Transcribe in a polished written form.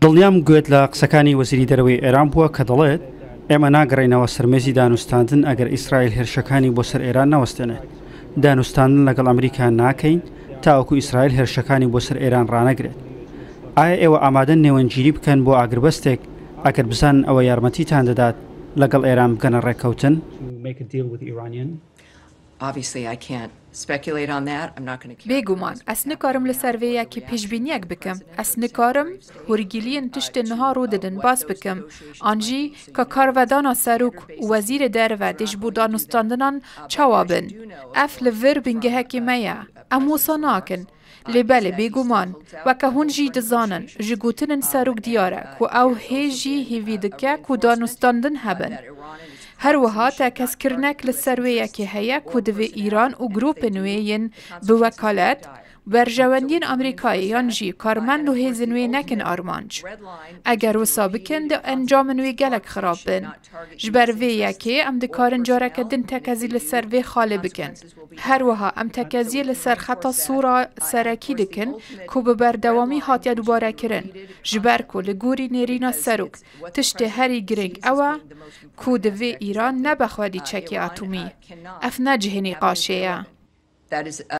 دڵنیام گوێت لە قسەکانی وەزیری دەرەوەی ئێران بووە کە دەڵێت ئێمە ناگەڕێنەوە سەرمێزی دانوستاندن ئەگەر ئیسرائیل هێرشەکانی بۆ سەر ئێران نەوەستێنێت. دانوستاندن لەگەڵ ئەمریکا ناکەین تاوەکو ئیسرائیل هێرشەکانی بۆ سەر ئێران ڕانەگرێت. ئایا ئێوە ئامادەن نێوەنگیری بکەن بۆ ئاگربەستێک ئەگەر بزان ئەوە یارمەتیتان دەدات لەگەڵ ئێران بگەنە ڕێککەوتن؟ بێگومان ئەس نکارم لەسەر vêyekê pêşbîniyek bikim. Ez nikarim hûrgiliyên tiştê niha rû didin bas bikim. An jî ka karvedana Serok û Wezîrê Derve dê ji bo danûstandinan çawa bin. Ev li vir bingehekê me ye. Em wisa nakin. Lê belê bêguman weke hûn jî dizanin ji gotinên Serok diyar e ku ew hê jî hêvî dike ku danûstandin hebin. Her wiha tekeskirinek li ser wêyekê heye ku divê Îran û grûpên wê yên bi wekalet berjewendiyên Amerîkayê yan jî karmend û hêzên wê nekin armanc. Eger wisa bikin di encamên wê gelek xirab bin. Ji ber vêyekê em dikarin careke din tekezî li ser vê xalê bikin. Her wiha em tekeziyê li ser xeta sûra serekî dikin ku bi berdewamî hatiye dubare kirin. Ji ber ku li gorî nêrîna Serok tiştê herî giring ew e ku divê Îran nebe xwedî çekî atomî. Ev ne cihê nîqaşê ye.